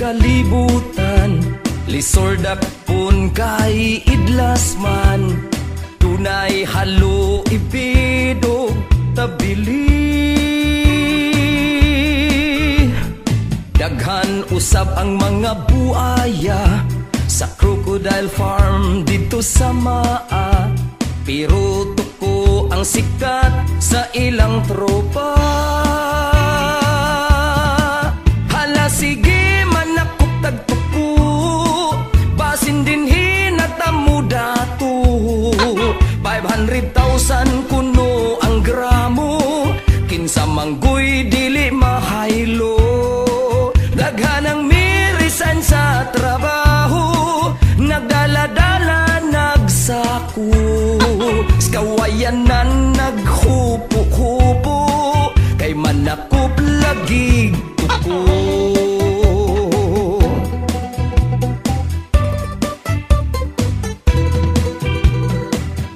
kalibutan, lisordak pun kay idlas man. Tunay halo ibidog tabili. Daghan usab ang mga buaya sa crocodile farm dito sa Maa. Pero tuko ang sikat sa ilang tropa. Hala sige manakop tagtuko, basin din hinatamu dato. 500,000 kuno ang gramo, kinsa manggoy dili mahaylo. Daghan ang mirisan sa trabaho, nagdala-dala nagsako. Kawayanan naghupo-hupo, kay manakop lagi tuko.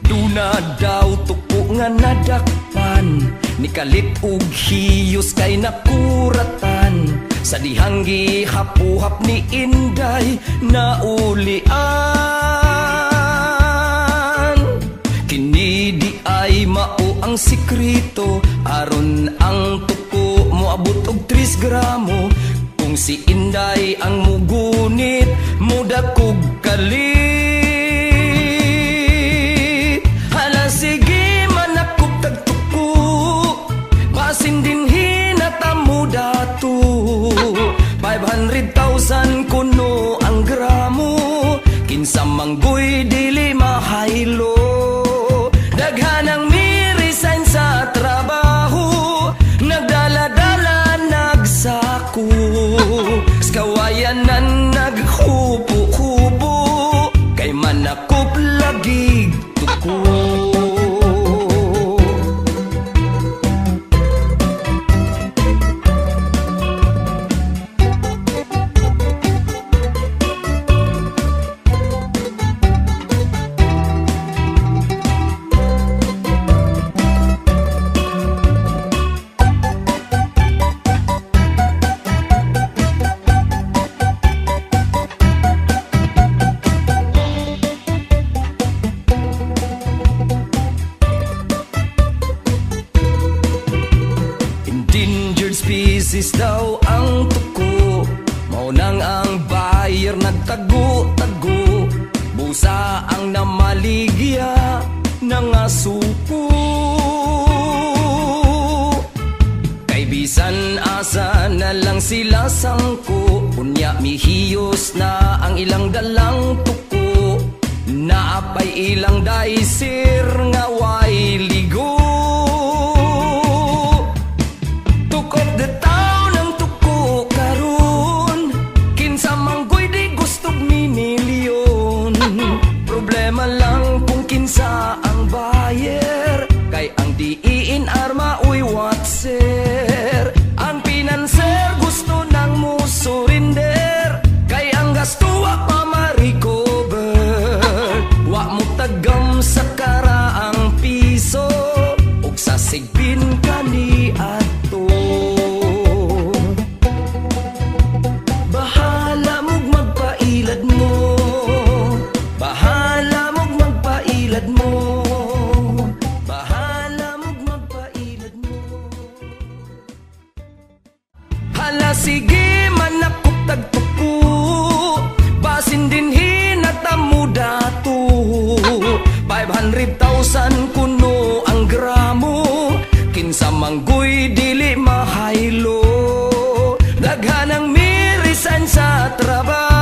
Duna daw tuko nga nadakpan, nikalit ug hiyos kay nakuratan. Sa dihang gihapuhap ni Inday naulian. Kini di ay mao ang sikreto, aron ang tuko mo abot og 3 gramo. Kung si Inday ang mugunit, mudakog kalit. Hala sige manakop tagtuko, basin din hinatamu dato. 500,000 kuno ang gramo, kinsa manggoy dili mahaylo. Daghan ang mirisan sa trabaho, nagdala-dala nagsako. Kawayanan naghupo-hupo, kay manakop lagi tuko. Species daw ang tuko, maunang ang buyer nagtago-tago. Busa ang namaligya ng asupo, kay bisan asa na lang sila sangko. Unya mihiyos na ang ilang dalang tuko, naapay ilang daisir nga way ligo. Problema lang kung kinsa ang buyer, kay ang diin arma uy watser. Ang pinanser gusto nang mo surrender, kay ang gasto wa pa ma-recover. Wa mo tagam sa karaang piso, ug sa sigbin kani ato. Bahala mong magpailad mo, bahala mong magpailad mo, bahala mong magpailad mo. Hala sige manakop tagtuko, basin din hinatamu dato. 500,000 kuno ang gramo, kinsa manggoy dili mahaylo. Daghan ang mirisan sa trabaho,